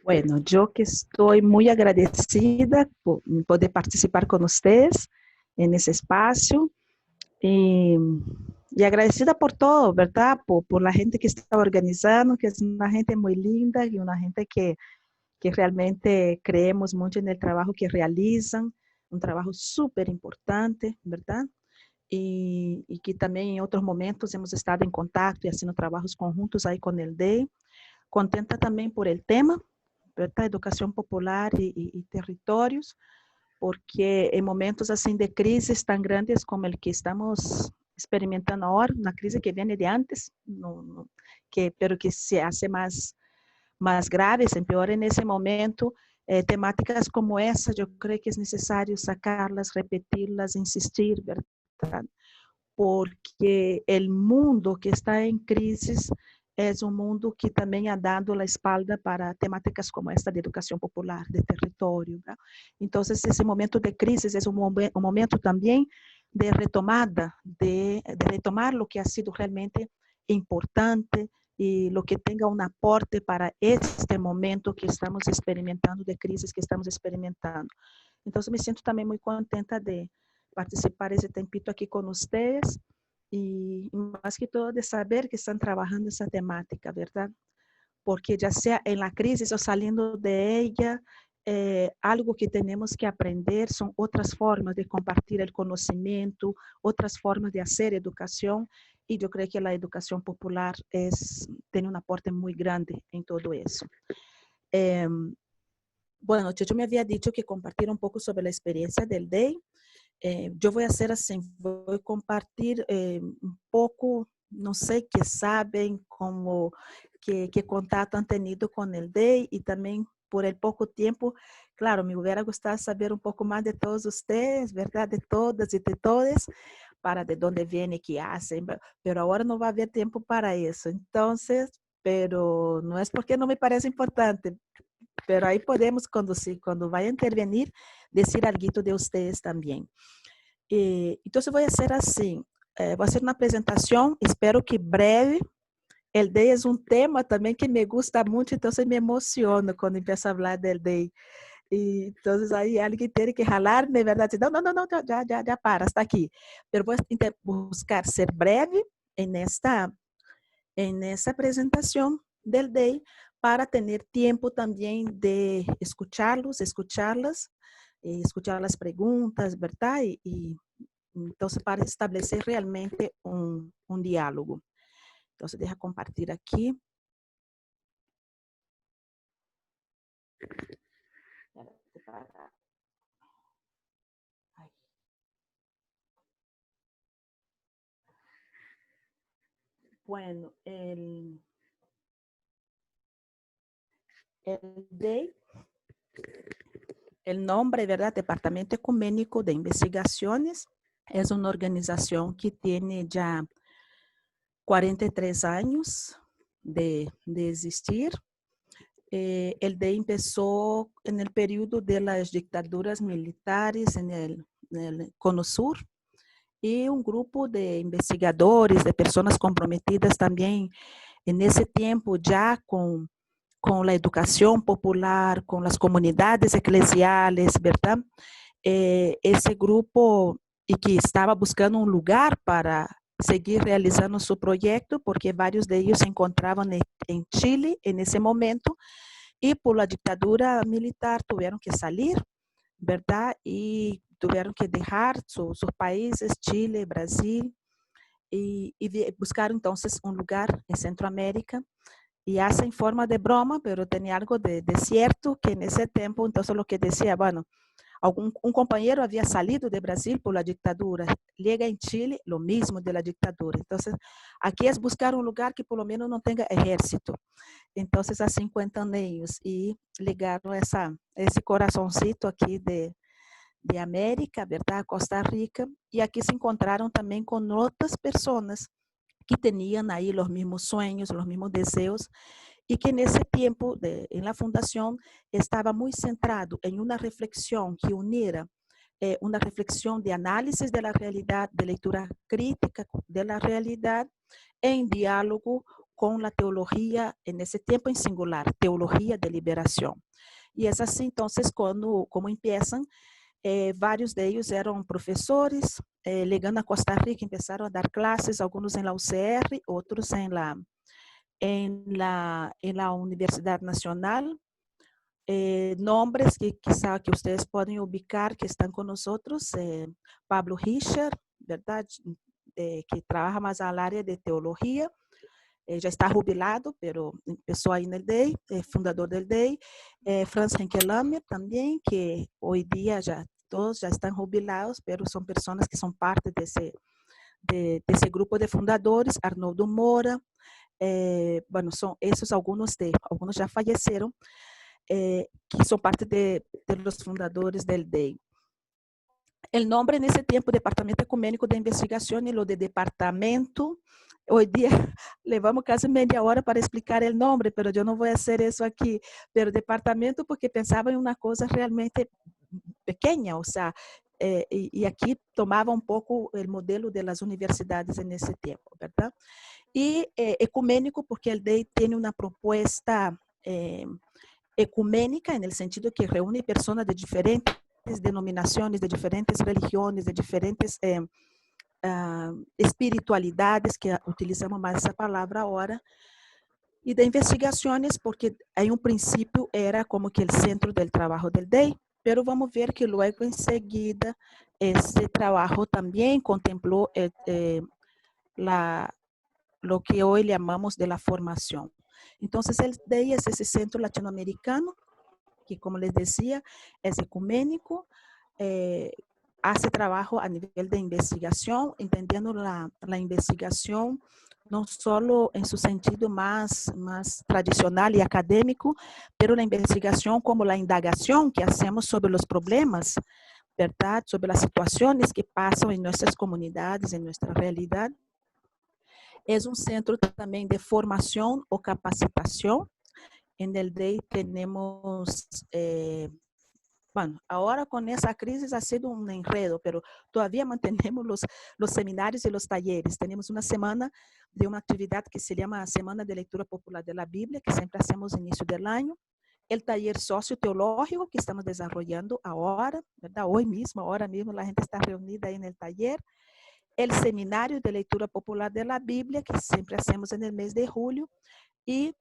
Bueno, yo que estoy muy agradecida por poder participar con ustedes en ese espacio y, y agradecida por todo, ¿verdad? Por la gente que está organizando, que es una gente muy linda y una gente que realmente creemos mucho en el trabajo que realizan, un trabajo súper importante, ¿verdad? Y que también en otros momentos hemos estado en contacto y haciendo trabajos conjuntos ahí con el DEI. Contenta também por el tema, ¿verdad? Educação popular e territórios, porque em momentos assim de crises tão grandes como el que estamos experimentando agora, uma crise que vem de antes, pero que se hace mais grave, se empeora nesse momento, temáticas como essa, eu creio que é necessário sacarlas, repetirlas, insistir, ¿verdad? Porque o mundo que está em crises é um mundo que também ha dado a espalda para temáticas como esta de educação popular, de território. Né? Então, esse momento de crise é um momento também de retomada, de retomar o que ha sido realmente importante e o que tenha um aporte para este momento que estamos experimentando, de crises que estamos experimentando. Então, eu me sinto também muito contenta de participar esse tempito aqui com vocês e mais que todo de saber que estão trabalhando essa temática, verdade? Porque já seja em la crise ou saindo de ella, algo que temos que aprender são outras formas de compartilhar o conhecimento, outras formas de fazer educação, e eu creio que a educação popular tem um aporte muito grande em todo isso. Bueno, Checho me había dicho que compartiera un poco sobre la experiencia del DEI. Yo voy a hacer así, voy a compartir un poco, no sé, qué saben, como, qué contacto han tenido con el DEI y también por el poco tiempo, claro, me hubiera gustado saber un poco más de todos ustedes, ¿verdad? De todas y de todos, para de dónde viene, qué hacen, pero ahora no va a haber tiempo para eso. Entonces, pero no es porque no me parece importante, pero aí podemos, quando vai intervenir, dizer algo de vocês também. Então, eu vou fazer assim, vou fazer uma apresentação, espero que breve. El DEI é um tema também que me gusta muito, então eu me emociono quando empiezo a falar del DEI. Então, aí alguém tem que jalar, de verdade, não, já para, está aqui. Pero vou buscar ser breve en esta presentación del DEI para tener tiempo también de escucharlos, escucharlas, escuchar las preguntas, ¿verdad? Y entonces para establecer realmente un diálogo. Entonces deja compartir aquí. Bueno, el DEI, el nombre, ¿verdad? Departamento Ecuménico de Investigaciones, es una organización que tiene ya 43 años de existir. El DEI empezó en el periodo de las dictaduras militares en el Cono Sur y un grupo de investigadores, de personas comprometidas también en ese tiempo ya con la educación popular, con las comunidades eclesiales, ¿verdad? Ese grupo y que estaba buscando un lugar para seguir realizando su proyecto, porque varios de ellos se encontraban en Chile en ese momento y por la dictadura militar tuvieron que salir, ¿verdad? Y tuvieron que dejar sus países, Chile, Brasil, y buscaron entonces un lugar en Centroamérica. Y hace en forma de broma, pero tenía algo de cierto, que en ese tiempo, entonces lo que decía, bueno, un compañero había salido de Brasil por la dictadura, llega en Chile, lo mismo de la dictadura. Entonces, aquí es buscar un lugar que por lo menos no tenga ejército. Entonces, así cuentan ellos y ligaron ese corazoncito aquí de América, ¿verdad? Costa Rica. Y aquí se encontraron también con otras personas que tenían ahí los mismos sueños, los mismos deseos, y que en ese tiempo, en la fundación, estaba muy centrado en una reflexión que uniera una reflexión de análisis de la realidad, de lectura crítica de la realidad, en diálogo con la teología, en ese tiempo en singular, teología de liberación. Y es así entonces como empiezan. Vários deles eram professores, ligando a Costa Rica, começaram a dar classes, alguns em la UCR, outros em la Universidade Nacional. Nombres que quizá que vocês podem ubicar, que estão com nós, Pablo Richard, verdade? Que trabalha mais na área de teologia, já está jubilado, pero começou aí no DEI, fundador do DEI. Franz Henkelhammer também, que hoje dia todos já estão jubilados, pero são pessoas que são parte desse grupo de fundadores. Arnoldo Mora, bueno, são esses alguns já faleceram, que são parte de los fundadores del DEI. O nome nesse tempo, Departamento Ecumênico de Investigação, e lo de departamento, hoje dia levamos quase meia hora para explicar o nome, mas eu não vou fazer isso aqui. Pero departamento porque pensava em uma coisa realmente pequena, ou seja, e aqui tomava um pouco o modelo das universidades nesse tempo, verdade? E ecumênico porque o DEI tem uma proposta ecumênica, no sentido que reúne pessoas de diferentes denominações, de diferentes religiões, de diferentes espiritualidades, que utilizamos mais essa palavra agora, e de investigações, porque em um princípio era como que o centro do trabalho del DEI, pero vamos ver que logo em seguida esse trabalho também contemplou lo que hoje chamamos de la formação. Então, o DEI é esse centro latino-americano, que, como les decía, es ecumênico, hace trabajo a nivel de investigación, entendiendo la investigación no solo en su sentido más tradicional y académico, pero la investigación como la indagación que hacemos sobre los problemas, ¿verdad? Sobre las situaciones que pasan en nuestras comunidades, en nuestra realidad. Es un centro también de formación o capacitación. En el DEI tenemos, bueno, ahora con esa crisis ha sido un enredo, pero todavía mantenemos los seminarios y los talleres. Tenemos una semana de una actividad que se llama Semana de Lectura Popular de la Biblia, que siempre hacemos inicio del año. El taller socioteológico que estamos desarrollando ahora, ¿verdad? Hoy mismo, ahora mismo la gente está reunida ahí en el taller. El seminario de lectura popular de la Biblia, que siempre hacemos en el mes de julio. Y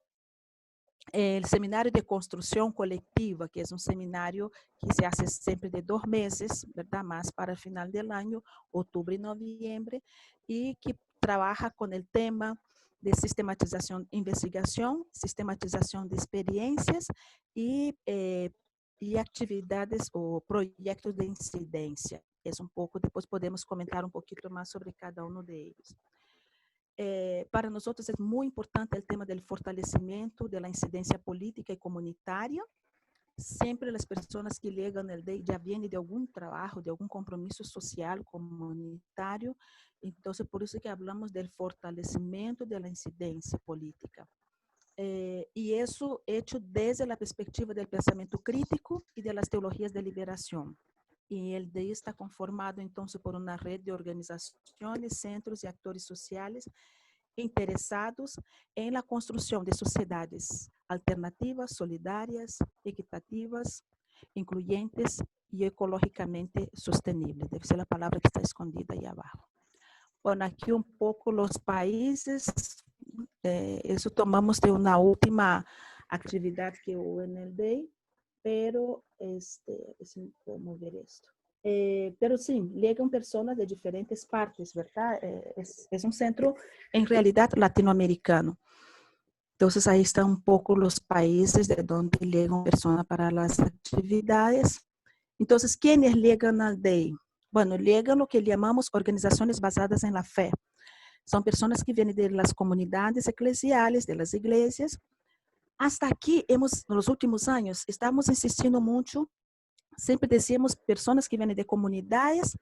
el seminario de construcción colectiva, que es un seminario que se hace siempre de 2 meses, ¿verdad? Más para el final del año, octubre y noviembre, y que trabaja con el tema de sistematización, investigación, sistematización de experiencias y actividades o proyectos de incidencia. Es un poco, después podemos comentar un poquito más sobre cada uno de ellos. Para nosotros es muy importante el tema del fortalecimiento de la incidencia política y comunitaria. Siempre las personas que llegan al DEI ya vienen de algún trabajo, de algún compromiso social, comunitario. Entonces, por eso que hablamos del fortalecimiento de la incidencia política. Y eso hecho desde la perspectiva del pensamiento crítico y de las teologías de liberación. Y el DEI está conformado entonces por una red de organizaciones, centros y actores sociales interesados en la construcción de sociedades alternativas, solidarias, equitativas, incluyentes y ecológicamente sostenibles. Debe ser la palabra que está escondida ahí abajo. Bueno, aquí un poco los países. Eso tomamos de una última actividad que hubo en el DEI. Pero, vamos ver esto. Pero sí, llegan personas de diferentes partes, ¿verdad? Es un centro en realidad latinoamericano. Entonces ahí están un poco los países de donde llegan personas para las actividades. Entonces, ¿quiénes llegan al DEI? Bueno, llegan lo que llamamos organizaciones basadas en la fe. Son personas que vienen de las comunidades eclesiales, de las iglesias. Hasta aquí, en los últimos años, estamos insistindo mucho, siempre decíamos personas que vienen de comunidades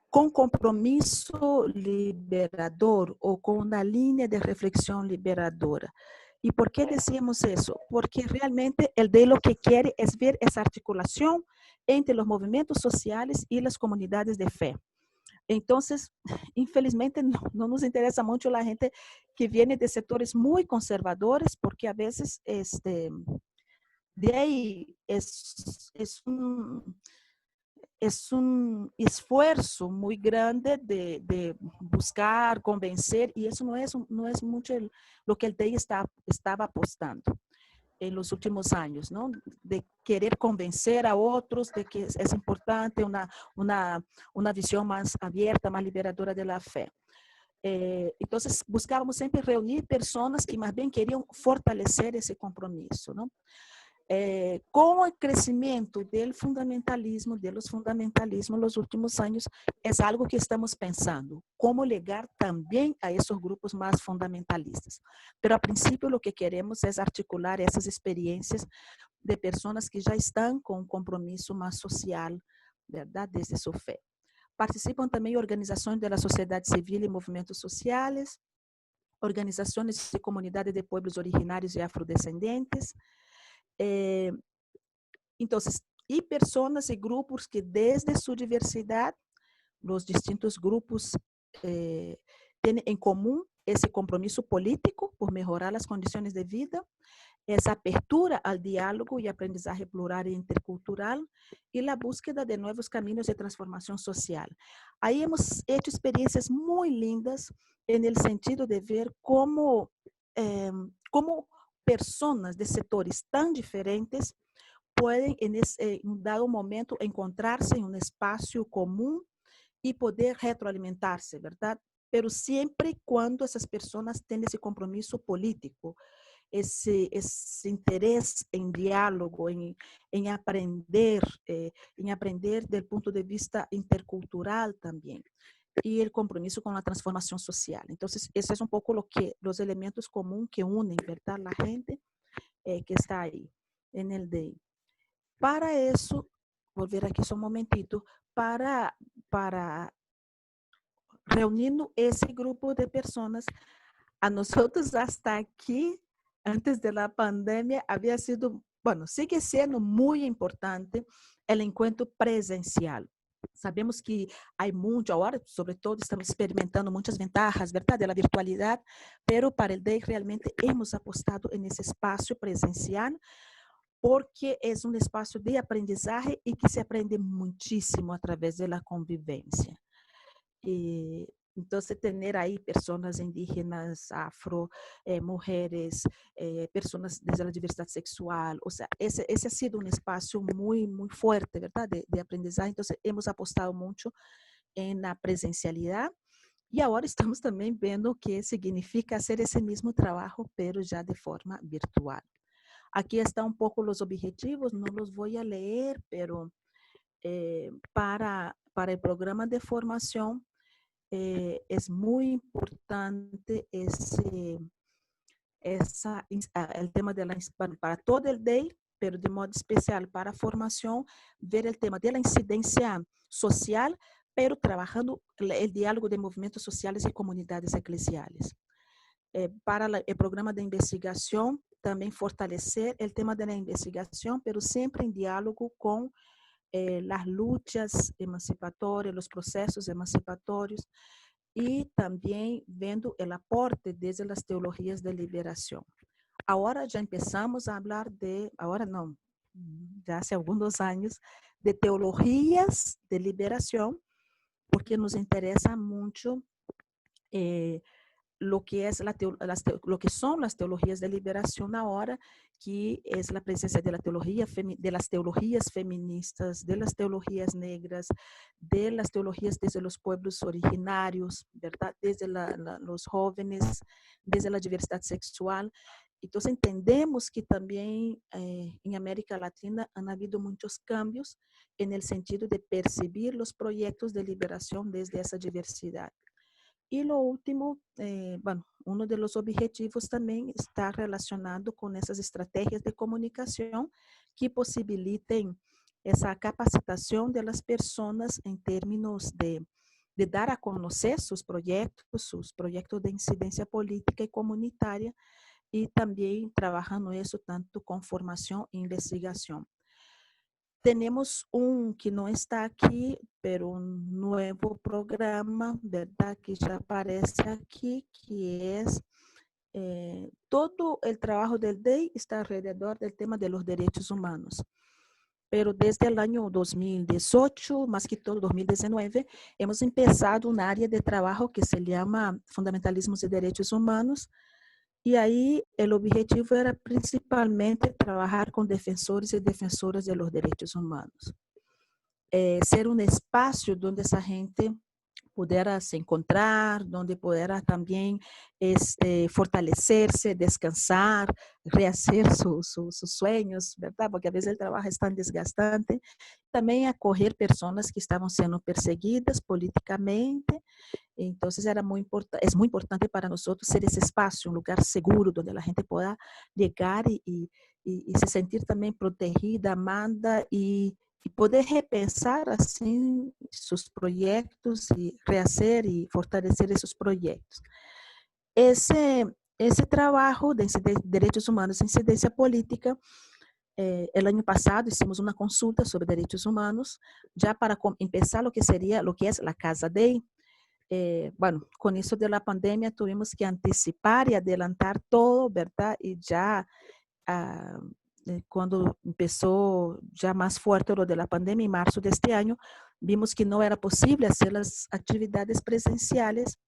con compromiso liberador o con una línea de reflexión liberadora. ¿Y por qué decíamos eso? Porque realmente el DEI lo que quiere es ver esa articulación entre los movimientos sociales y las comunidades de fe. Entonces, infelizmente, no nos interesa mucho la gente que viene de sectores muy conservadores, porque a veces de ahí es un esfuerzo muy grande de buscar, convencer, y eso no es mucho lo que el DEI estaba apostando en los últimos años, ¿no? De querer convencer a otros de que es importante una visión más abierta, más liberadora de la fe. Entonces, buscábamos sempre reunir pessoas que mais bem queriam fortalecer esse compromisso, não? Com o crescimento do fundamentalismo, de los fundamentalismos nos últimos anos, é algo que estamos pensando, como ligar também a esses grupos mais fundamentalistas. Pero a princípio, o que queremos é articular essas experiências de pessoas que já estão com um compromisso mais social, verdade, desde sua fé. Participam também organizações da sociedade civil e movimentos sociais, organizações de comunidades de pueblos originários e afrodescendentes. Então, e pessoas e grupos que desde sua diversidade, os distintos grupos têm em comum esse compromisso político por melhorar as condições de vida, essa apertura ao diálogo e aprendizagem plural e intercultural e a búsqueda de novos caminhos de transformação social. Aí hemos hecho experiências muito lindas no sentido de ver como pessoas de setores tão diferentes podem, em um dado momento, encontrar-se em um espaço comum e poder retroalimentar-se, verdade? Pero sempre quando essas pessoas têm esse compromisso político, esse interesse em diálogo, em aprender do ponto de vista intercultural também, e o compromisso com a transformação social. Então, esse é um pouco os elementos comuns que unem, verdade, a gente que está aí, no DEI. Para isso, vou ver aqui só um momentito, para reunindo esse grupo de pessoas, a nós hasta aqui, antes da pandemia, havia sido, bueno, sigue sendo muito importante o encontro presencial. Sabemos que há muito, agora, sobretudo, estamos experimentando muitas vantagens, verdade, da virtualidade, pero para o DEI realmente hemos apostado nesse espaço presencial, porque é um espaço de aprendizagem e que se aprende muitíssimo através da convivência. Então, ter aí pessoas indígenas, afro, mulheres, pessoas desde a diversidade sexual, ou seja, esse ha sido um espaço muito forte, verdade, de aprendizagem. Então, hemos apostado muito na presencialidade e agora estamos também vendo o que significa fazer esse mesmo trabalho, pero já de forma virtual. Aqui estão um pouco os objetivos, não os vou a ler, pero para o programa de formação, es muy importante el tema de para todo el DEI, pero de modo especial para formación, ver el tema de la incidencia social, pero trabajando el diálogo de movimientos sociales y comunidades eclesiales. Para el programa de investigación, también fortalecer el tema de la investigación, pero siempre en diálogo con las luchas emancipatorias, los procesos emancipatorios y también viendo el aporte desde las teologías de liberación. Ahora ya empezamos a hablar ahora no, ya hace algunos años, de teologías de liberación, porque nos interesa mucho lo que son las teologías de liberación ahora, que es la presencia de las teologías feministas, de las teologías negras, de las teologías desde los pueblos originarios, ¿verdad? Desde los jóvenes, desde la diversidad sexual. Entonces entendemos que también en América Latina han habido muchos cambios en el sentido de percibir los proyectos de liberación desde esa diversidad. E lo último, bueno, uno de los objetivos também está relacionado com essas estratégias de comunicação que possibilitem essa capacitação das pessoas em termos de dar a conhecer seus projetos de incidência política e comunitária, e também trabalhando isso tanto com formação e investigação. tenemos un que no está aquí, pero un nuevo programa, ¿verdad? Que ya aparece aquí, que es todo el trabajo del DEI está alrededor del tema de los derechos humanos. Pero desde el año 2018, más que todo 2019, hemos empezado un área de trabajo que se llama Fundamentalismos y Derechos Humanos. Y ahí el objetivo era principalmente trabajar con defensores y defensoras de los derechos humanos. Ser un espacio donde esa gente pudiera se encontrar, donde pudiera también fortalecerse, descansar, rehacer sus sueños, ¿verdad? Porque a veces el trabajo es tan desgastante. También acoger personas que estaban siendo perseguidas políticamente. Entonces es muy importante para nosotros ser ese espacio, un lugar seguro donde la gente pueda llegar y se sentir también protegida, amada y poder repensar assim sus proyectos y rehacer y fortalecer esos proyectos. Ese trabajo de derechos humanos e incidência política, el año pasado hicimos una consulta sobre derechos humanos, ya para empezar lo que sería, lo que es la Casa DEI. Bueno, con eso de la pandemia tuvimos que anticipar y adelantar todo, ¿verdad? Y ya ah, cuando empezó ya más fuerte lo de la pandemia, en marzo de este año, vimos que no era posible hacer las actividades presenciales.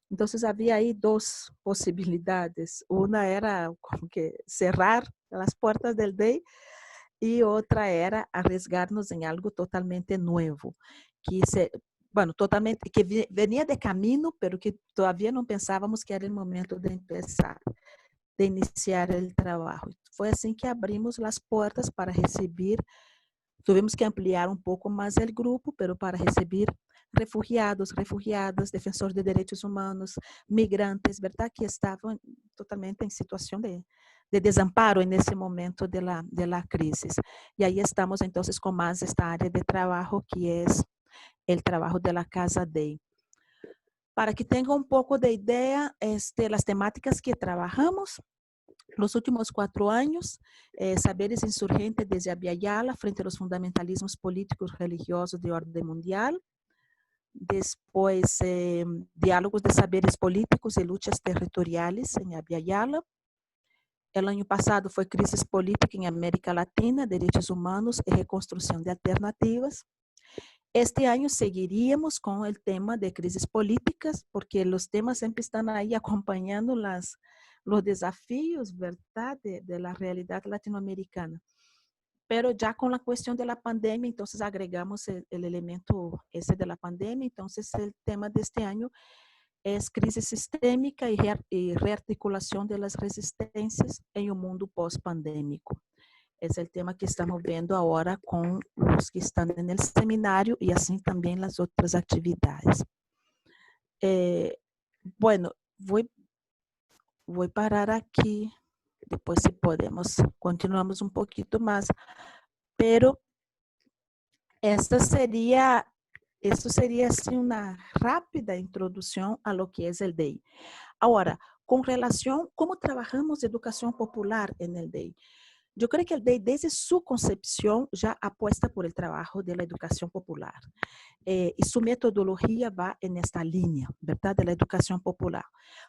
Entonces había ahí dos posibilidades. Una era como que cerrar las puertas del DEI y otra era arriesgarnos en algo totalmente nuevo, que se, bueno, totalmente, que venía de camino, pero que todavía no pensábamos que era el momento de empezar, de iniciar el trabajo. Foi assim que abrimos as portas para receber, tivemos que ampliar um pouco mais o grupo, pero para receber refugiados, refugiadas, defensores de direitos humanos, migrantes, verdade, que estavam totalmente em situação de desamparo nesse momento de la crisis. E aí estamos então com mais esta área de trabalho que é o trabalho de la Casa DEI. Para que tenham um pouco de ideia, as temáticas que trabalhamos, los últimos 4 años, saberes insurgentes desde Abya Yala frente a los fundamentalismos políticos religiosos de orden mundial. Después, diálogos de saberes políticos y luchas territoriales en Abya Yala. El año pasado fue crisis política en América Latina, derechos humanos y reconstrucción de alternativas. Este año seguiríamos con el tema de crisis políticas, porque los temas siempre están ahí acompañando los desafíos, ¿verdad?, de la realidad latinoamericana. Pero ya con la cuestión de la pandemia, entonces agregamos el elemento ese de la pandemia. Entonces el tema de este año es crisis sistémica y rearticulación de las resistencias en un mundo post-pandémico. Es el tema que estamos viendo ahora con los que están en el seminario y así también las otras actividades. Bueno, voy a parar aquí, después si podemos, continuamos un poquito más, pero esto sería así una rápida introducción a lo que es el DEI. Ahora, con relación, ¿cómo trabajamos educación popular en el DEI? Yo creo que el DEI, desde su concepción, ya apuesta por el trabajo de la educación popular. Y su metodología va en esta línea, ¿verdad?, de la educación popular.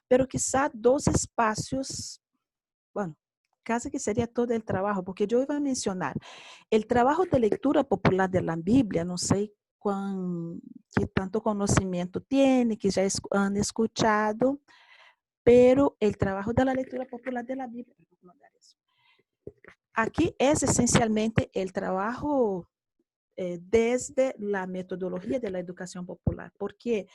Pero quizá dos espacios, bueno, casi que sería todo el trabajo, porque yo iba a mencionar el trabajo de lectura popular de la Biblia, no sé qué tanto conocimiento tiene, que ya han escuchado, pero el trabajo de la lectura popular de la Biblia, aquí es esencialmente el trabajo desde la metodología de la educación popular, porque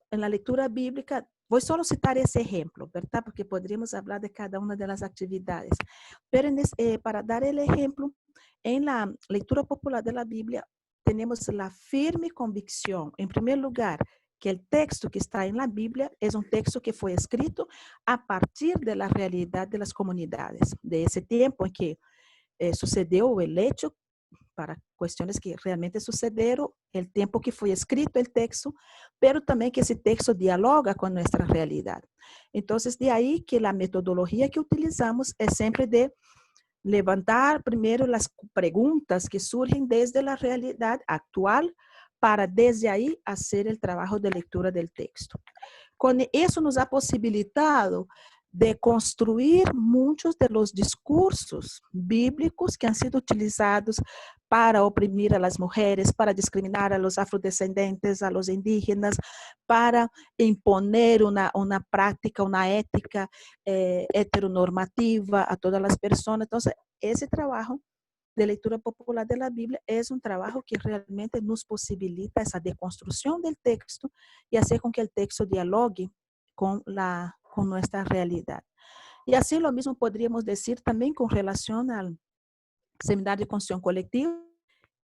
en la lectura bíblica, voy solo a citar ese ejemplo, ¿verdad? Porque podríamos hablar de cada una de las actividades, pero para dar el ejemplo, en la lectura popular de la Biblia tenemos la firme convicción, en primer lugar, que el texto que está en la Biblia es un texto que fue escrito a partir de la realidad de las comunidades, de ese tiempo en que sucedió el hecho, para cuestiones que realmente sucederam, el tiempo que fue escrito el texto, pero también que ese texto dialoga con nuestra realidad. Entonces, de ahí que la metodología que utilizamos es siempre de levantar primero las preguntas que surgen desde la realidad actual para desde ahí hacer el trabajo de lectura del texto. Con eso nos ha posibilitado de construir muchos de los discursos bíblicos que han sido utilizados para oprimir a las mujeres, para discriminar a los afrodescendentes, a los indígenas, para imponer una práctica, una ética heteronormativa a todas las personas. Entonces, ese trabajo de lectura popular de la Biblia es un trabajo que realmente nos posibilita esa deconstrucción del texto y hacer con que el texto dialogue con nuestra realidad. Y así lo mismo podríamos decir también con relación al Seminario de Construcción Colectiva,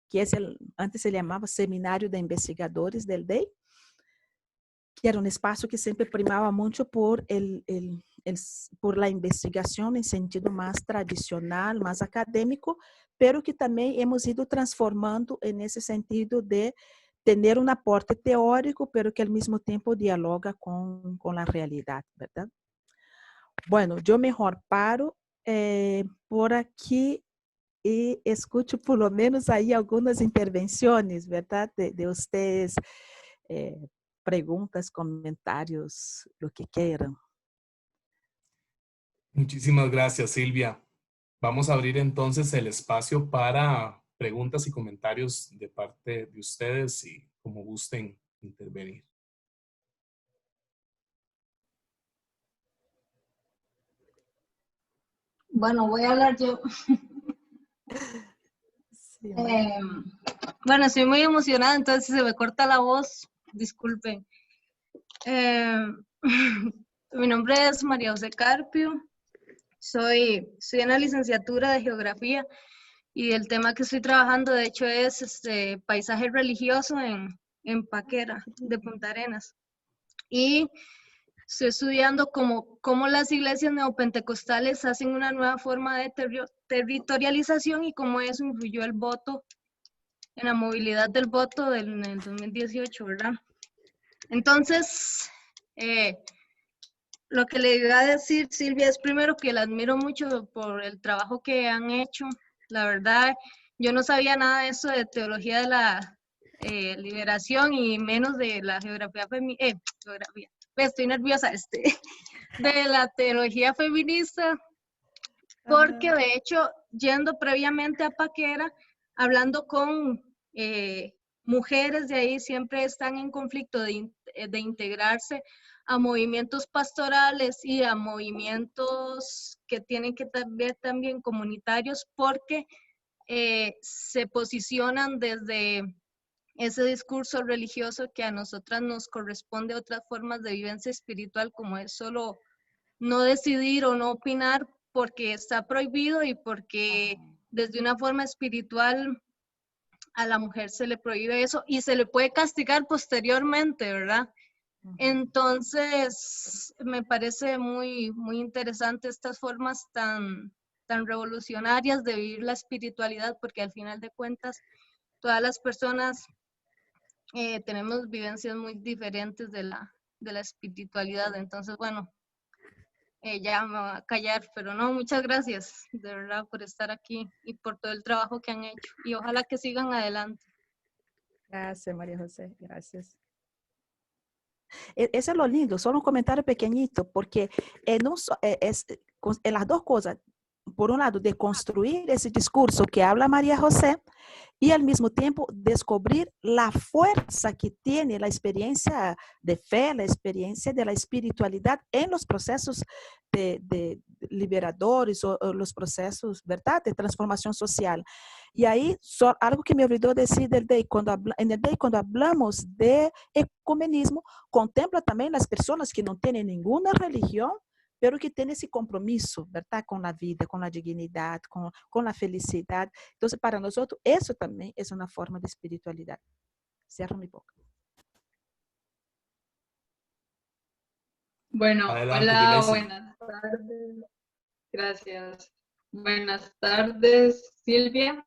que es antes se llamaba Seminario de Investigadores del DEI, que era un espacio que siempre primaba mucho por por la investigación en sentido más tradicional, más académico, pero que también hemos ido transformando en ese sentido de tener un aporte teórico, pero que al mismo tiempo dialoga con la realidad, ¿verdad? Bueno, yo mejor paro por aquí y escucho por lo menos ahí algunas intervenciones, ¿verdad? De ustedes, preguntas, comentarios, lo que quieran. Muchísimas gracias, Silvia. Vamos a abrir entonces el espacio para preguntas y comentarios de parte de ustedes y como gusten intervenir. Bueno, voy a hablar yo. Sí, Bueno, estoy muy emocionada, entonces si se me corta la voz, disculpen. Mi nombre es María José Carpio, soy en la licenciatura de Geografía y el tema que estoy trabajando de hecho es paisaje religioso en Paquera, de Punta Arenas. Y estoy estudiando cómo las iglesias neopentecostales hacen una nueva forma de territorialización y cómo eso influyó el voto, en la movilidad del voto en el 2018, ¿verdad? Entonces, lo que le iba a decir, Silvia, es primero que la admiro mucho por el trabajo que han hecho. La verdad, yo no sabía nada de eso de teología de la liberación y menos de la geografía feminista. Estoy nerviosa, de la teología feminista, porque de hecho, yendo previamente a Paquera, hablando con mujeres de ahí, siempre están en conflicto de integrarse a movimientos pastorales y a movimientos que tienen que ver también comunitarios, porque se posicionan desde ese discurso religioso que a nosotras nos corresponde otras formas de vivencia espiritual, como es solo no decidir o no opinar porque está prohibido y porque desde una forma espiritual a la mujer se le prohíbe eso y se le puede castigar posteriormente, ¿verdad? Entonces, me parece muy, muy interesante estas formas tan revolucionarias de vivir la espiritualidad, porque al final de cuentas, todas las personas tenemos vivencias muy diferentes de la espiritualidad. Entonces, bueno, ya me voy a callar, pero no, muchas gracias de verdad por estar aquí y por todo el trabajo que han hecho y ojalá que sigan adelante. Gracias, María José, gracias. Eso es lo lindo, solo un comentario pequeñito, porque es las dos cosas. Por un lado, de construir ese discurso que habla María José y al mismo tiempo descubrir la fuerza que tiene la experiencia de fe, la experiencia de la espiritualidad en los procesos de liberadores o los procesos, ¿verdad?, de transformación social. Y ahí, algo que me olvidó decir del DEI, en el DEI, cuando hablamos de ecumenismo, contempla también las personas que no tienen ninguna religión, pero que tienen ese compromiso, ¿verdad?, con la vida, con la dignidad, con la felicidad. Entonces, para nosotros, eso también es una forma de espiritualidad. Cierro mi boca. Bueno, Adelante, hola, Yulesi. buenas tardes. Gracias. Buenas tardes, Silvia.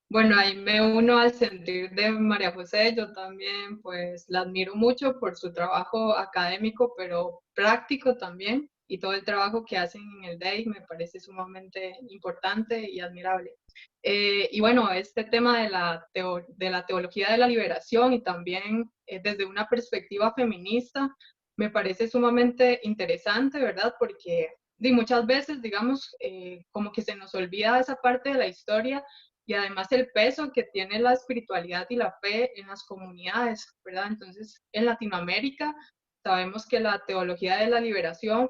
Bueno, ahí me uno al sentir de María José. Yo también, pues, la admiro mucho por su trabajo académico, pero práctico también. y todo el trabajo que hacen en el DEI me parece sumamente importante y admirable. Y bueno, este tema de la teología de la liberación y también desde una perspectiva feminista me parece sumamente interesante, ¿verdad? Porque muchas veces, digamos, como que se nos olvida esa parte de la historia y además el peso que tiene la espiritualidad y la fe en las comunidades, ¿verdad? Entonces, en Latinoamérica sabemos que la teología de la liberación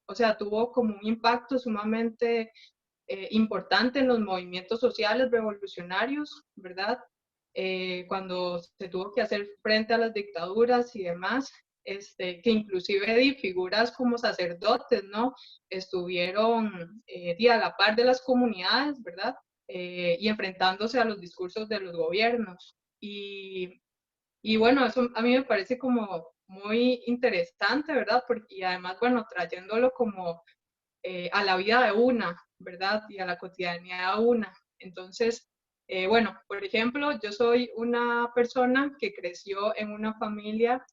o sea, tuvo como un impacto sumamente importante en los movimientos sociales revolucionarios, ¿verdad? Cuando se tuvo que hacer frente a las dictaduras y demás, que inclusive figuras como sacerdotes, ¿no? Estuvieron a la par de las comunidades, ¿verdad? Y enfrentándose a los discursos de los gobiernos. Y bueno, eso a mí me parece como muy interesante, ¿verdad? Porque, y además, bueno, trayéndolo como a la vida de una, ¿verdad? Y a la cotidianidad de una. Entonces, bueno, por ejemplo, yo soy una persona que creció en una familia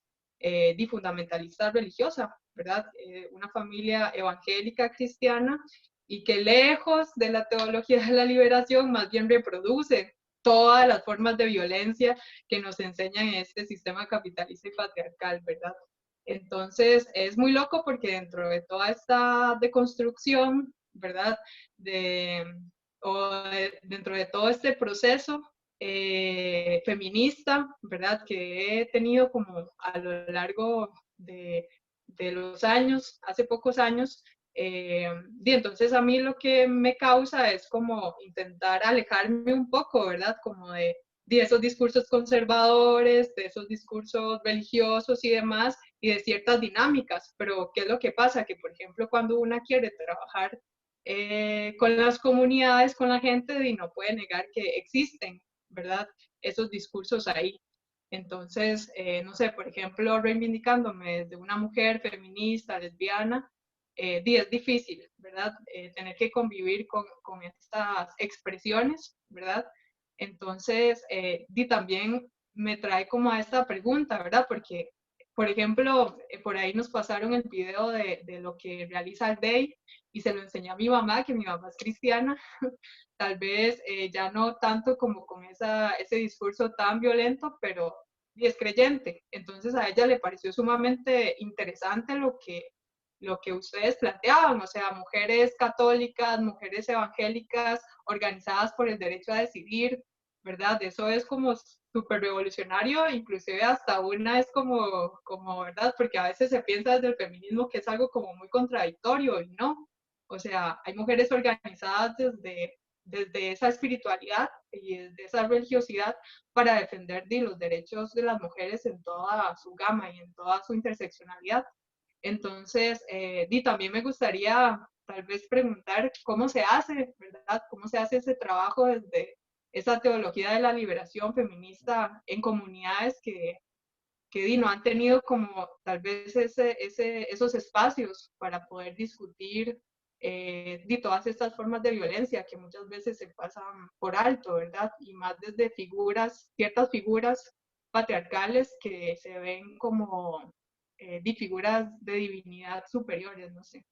fundamentalista religiosa, ¿verdad? Una familia evangélica cristiana y que lejos de la teología de la liberación más bien reproduce todas las formas de violencia que nos enseñan en este sistema capitalista y patriarcal, ¿verdad? Entonces, es muy loco porque dentro de toda esta deconstrucción, ¿verdad? Dentro de todo este proceso feminista, ¿verdad? Que he tenido como a lo largo de los años, hace pocos años, y entonces a mí lo que me causa es como intentar alejarme un poco, ¿verdad? Como de esos discursos conservadores, de esos discursos religiosos y demás, y de ciertas dinámicas. Pero, ¿qué es lo que pasa? Que, por ejemplo, cuando una quiere trabajar con las comunidades, con la gente, y no puede negar que existen, ¿verdad? Esos discursos ahí. Entonces, no sé, por ejemplo, reivindicándome desde una mujer feminista, lesbiana, es difícil, ¿verdad? Tener que convivir con estas expresiones, ¿verdad? Entonces, también me trae como a esta pregunta, ¿verdad? Porque, por ejemplo, por ahí nos pasaron el video de lo que realiza el DEI y se lo enseñé a mi mamá, que mi mamá es cristiana, tal vez ya no tanto como con ese discurso tan violento, pero y es creyente. Entonces a ella le pareció sumamente interesante lo que ustedes planteaban, o sea, mujeres católicas, mujeres evangélicas, organizadas por el derecho a decidir, ¿verdad? Eso es como súper revolucionario, inclusive hasta una es como, ¿verdad? Porque a veces se piensa desde el feminismo que es algo como muy contradictorio y no. O sea, hay mujeres organizadas desde esa espiritualidad y desde esa religiosidad para defender los derechos de las mujeres en toda su gama y en toda su interseccionalidad. Entonces, también me gustaría tal vez preguntar cómo se hace, ¿verdad? ¿Cómo se hace ese trabajo desde esa teología de la liberación feminista en comunidades que no han tenido como tal vez esos espacios para poder discutir todas estas formas de violencia que muchas veces se pasan por alto, ¿verdad? Y más desde ciertas figuras patriarcales que se ven como figuras de divinidad superiores, no sé.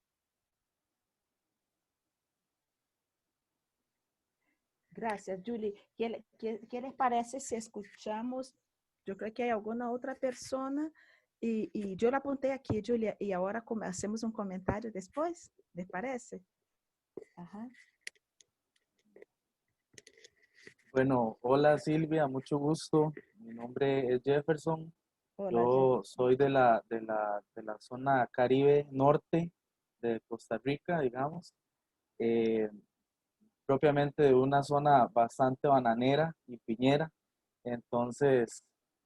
Gracias, Julie. ¿Qué les parece si escuchamos? Yo creo que hay alguna otra persona y yo la apunté aquí, Julia, y ahora hacemos un comentario después. ¿Les parece? Ajá. Bueno, hola Silvia, mucho gusto. Mi nombre es Jefferson. Hola, Yo soy de la zona Caribe Norte de Costa Rica, digamos. Eh, Propiamente de una zona bastante bananera y piñera. Entonces,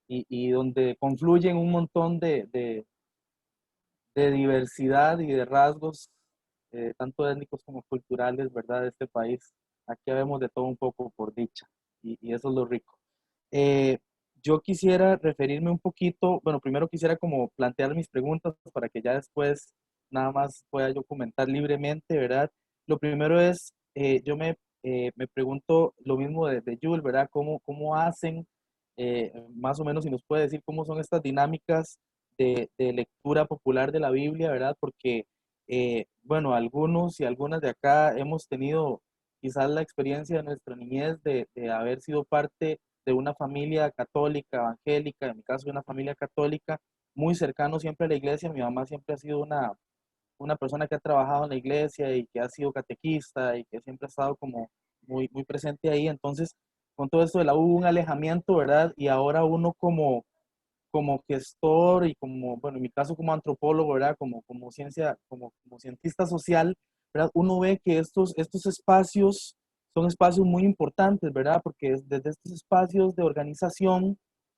y donde confluyen un montón de diversidad y de rasgos, tanto étnicos como culturales, ¿verdad? De este país. Aquí vemos de todo un poco por dicha, y eso es lo rico. Eh, yo quisiera referirme un poquito, bueno, primero quisiera como plantear mis preguntas para que ya después nada más pueda yo comentar libremente, ¿verdad? Lo primero es, me pregunto lo mismo de Jules, ¿verdad? ¿Cómo hacen, más o menos, si nos puede decir cómo son estas dinámicas de lectura popular de la Biblia, ¿verdad? Porque, bueno, algunos y algunas de acá hemos tenido quizás la experiencia de nuestra niñez de haber sido parte de una familia católica, evangélica, en mi caso de una familia católica, muy cercano siempre a la iglesia. Mi mamá siempre ha sido una persona que ha trabajado en la iglesia y que ha sido catequista y que siempre ha estado como muy presente ahí. Entonces, con todo esto de la hubo un alejamiento, ¿verdad? Y ahora uno como gestor y como, bueno, en mi caso como antropólogo, ¿verdad? Como ciencia, como cientista social, ¿verdad? Uno ve que estos espacios son espacios muy importantes, ¿verdad? Porque desde estos espacios de organización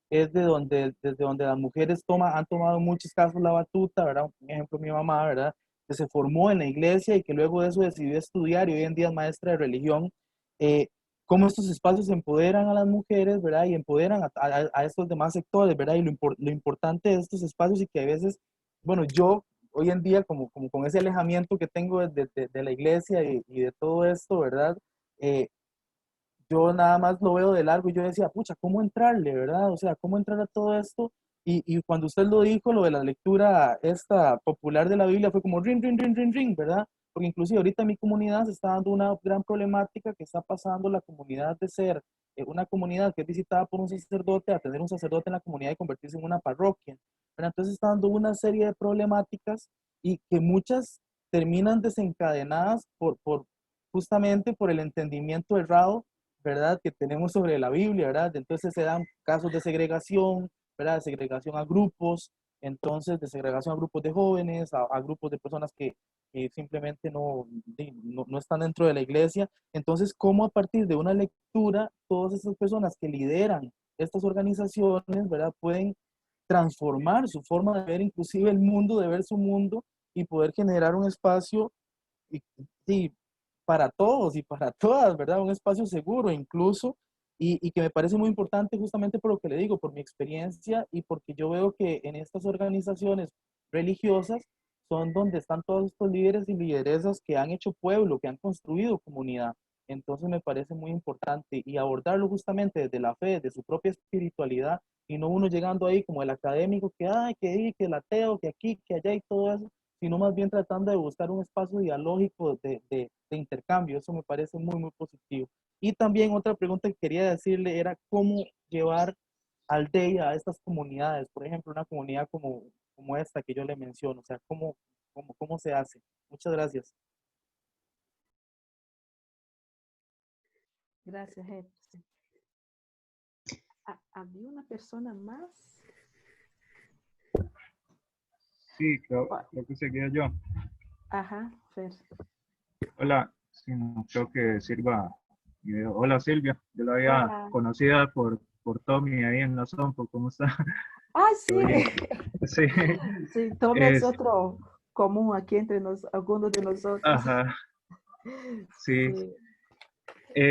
es desde donde las mujeres han tomado en muchos casos la batuta, ¿verdad? Un ejemplo, mi mamá, ¿verdad? Que se formó en la iglesia y que luego de eso decidió estudiar y hoy en día es maestra de religión. Eh, Cómo estos espacios empoderan a las mujeres, ¿verdad? Y empoderan a estos demás sectores, ¿verdad? Y lo importante de estos espacios y que a veces, bueno, yo hoy en día, como con ese alejamiento que tengo de la iglesia y de todo esto, ¿verdad? Yo nada más lo veo de largo y yo decía, pucha, ¿cómo entrarle, verdad? O sea, ¿cómo entrar a todo esto? Y cuando usted lo dijo, lo de la lectura esta popular de la Biblia fue como ring, ring, ring, ring, ring, ¿verdad? Porque inclusive ahorita en mi comunidad se está dando una gran problemática que está pasando la comunidad de ser una comunidad que es visitada por un sacerdote a tener un sacerdote en la comunidad y convertirse en una parroquia, ¿verdad? Entonces está dando una serie de problemáticas y que muchas terminan desencadenadas justamente por el entendimiento errado, ¿verdad? Que tenemos sobre la Biblia, ¿verdad? Entonces se dan casos de segregación, ¿verdad? De segregación a grupos, entonces de segregación a grupos de jóvenes, a grupos de personas que simplemente no están dentro de la iglesia. Entonces, ¿cómo a partir de una lectura, todas estas personas que lideran estas organizaciones, ¿verdad? Pueden transformar su forma de ver inclusive el mundo, de ver su mundo y poder generar un espacio y para todos y para todas, ¿verdad? Un espacio seguro incluso y que me parece muy importante justamente por lo que le digo, por mi experiencia y porque yo veo que en estas organizaciones religiosas son donde están todos estos líderes y lideresas que han hecho pueblo, que han construido comunidad. Entonces me parece muy importante y abordarlo justamente desde la fe, de su propia espiritualidad y no uno llegando ahí como el académico que, ay, que el ateo, que aquí, que allá y todo eso, sino más bien tratando de buscar un espacio dialógico de intercambio. Eso me parece muy positivo. Y también otra pregunta que quería decirle era cómo llevar aldea a estas comunidades, por ejemplo, una comunidad como esta que yo le menciono, o sea, cómo se hace. Muchas gracias. Gracias, Edson. ¿Había una persona más? Sí, creo que seguía yo. Ajá, Fer. Hola, sí, no creo que sirva. Hola Silvia, yo la había Hola. conocida por Tommy ahí en la Sompo, ¿cómo está? Ah, sí. ¿Todo bien? Sí, Sí, Tommy es otro común aquí entre algunos de nosotros. ajá, sí.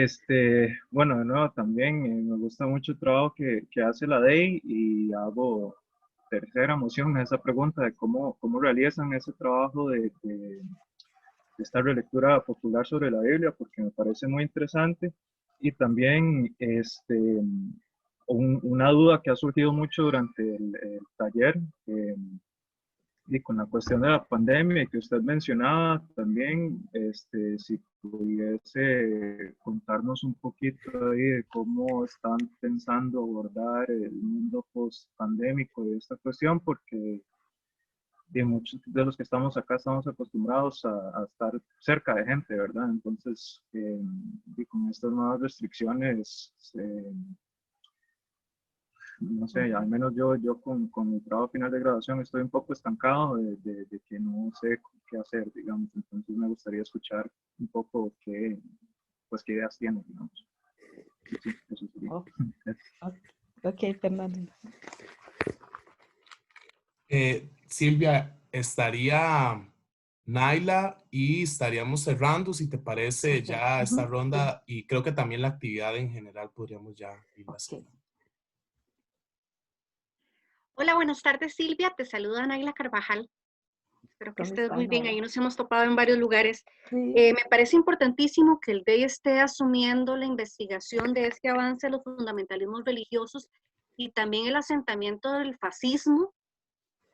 Sí. Bueno, de nuevo también me gusta mucho el trabajo que hace la DEI y hago tercera moción a esa pregunta de cómo realizan ese trabajo de esta relectura popular sobre la Biblia, porque me parece muy interesante. Y también una duda que ha surgido mucho durante el taller, y con la cuestión de la pandemia que usted mencionaba también, si pudiese contarnos un poquito ahí de cómo están pensando abordar el mundo post-pandémico de esta cuestión, porque muchos de los que estamos acá estamos acostumbrados a estar cerca de gente, ¿verdad? Entonces, y con estas nuevas restricciones, no sé, al menos yo con mi trabajo final de graduación estoy un poco estancado de que no sé qué hacer, digamos. Entonces me gustaría escuchar un poco qué ideas tienen, digamos. Sí, eso sería. Ok, Fernando. Silvia, estaría Naila y estaríamos cerrando, si te parece, ya esta ronda, y creo que también la actividad en general podríamos ya irla cerrando. Hola, buenas tardes, Silvia. Te saluda Naila Carvajal. Espero que estés muy bien. Ahí nos hemos topado en varios lugares. Sí. Me parece importantísimo que el DEI esté asumiendo la investigación de este avance de los fundamentalismos religiosos y también el asentamiento del fascismo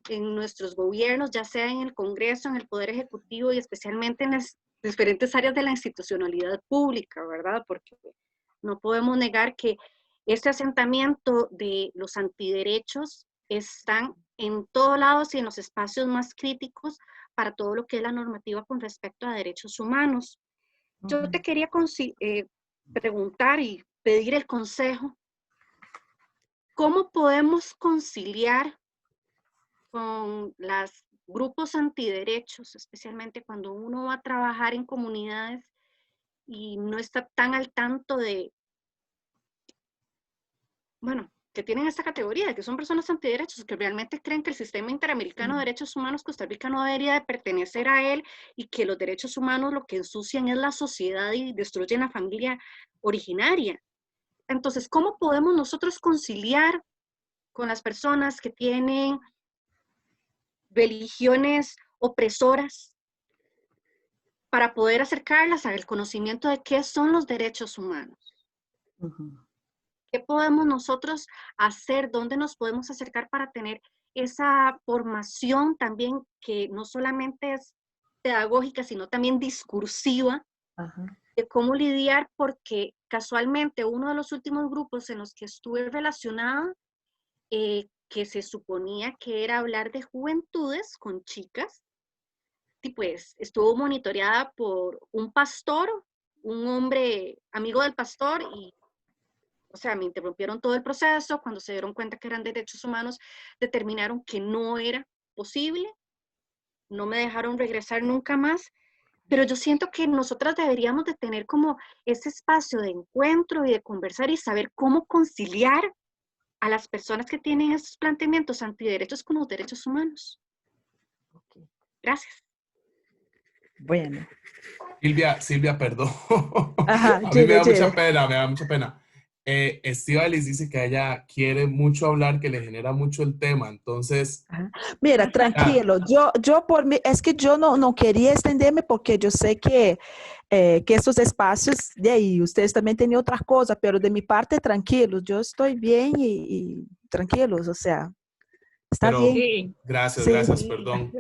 en nuestros gobiernos, ya sea en el Congreso, en el Poder Ejecutivo y especialmente en las diferentes áreas de la institucionalidad pública, ¿verdad? Porque no podemos negar que este asentamiento de los antiderechos están en todos lados y en los espacios más críticos para todo lo que es la normativa con respecto a derechos humanos. Yo te quería preguntar y pedir el consejo. ¿Cómo podemos conciliar con los grupos antiderechos, especialmente cuando uno va a trabajar en comunidades y no está tan al tanto de, bueno, que tienen esta categoría, de que son personas antiderechos, que realmente creen que el sistema interamericano de derechos humanos Costa Rica no debería de pertenecer a él y que los derechos humanos lo que ensucian es la sociedad y destruyen la familia originaria? Entonces, ¿cómo podemos nosotros conciliar con las personas que tienen religiones opresoras para poder acercarlas al conocimiento de qué son los derechos humanos? ¿Qué podemos nosotros hacer? ¿Dónde nos podemos acercar para tener esa formación también que no solamente es pedagógica, sino también discursiva, de cómo lidiar? Porque casualmente uno de los últimos grupos en los que estuve relacionada, que se suponía que era hablar de juventudes con chicas, y pues estuvo monitoreada por un pastor, un hombre amigo del pastor, y o sea, me interrumpieron todo el proceso. Cuando se dieron cuenta que eran derechos humanos, determinaron que no era posible, no me dejaron regresar nunca más. Pero yo siento que nosotras deberíamos de tener como ese espacio de encuentro y de conversar y saber cómo conciliar a las personas que tienen esos planteamientos antiderechos con los derechos humanos. Gracias. Bueno. Silvia, perdón. Ajá, A mí me da Gire. mucha pena. Estíbaliz dice que ella quiere mucho hablar, que le genera mucho el tema, entonces... Mira, tranquilo, yo por mí, es que yo no quería extenderme porque yo sé que estos espacios, de ahí, ustedes también tienen otras cosas, pero de mi parte, tranquilos, yo estoy bien y tranquilos, o sea, está Pero, bien. Sí, gracias, perdón.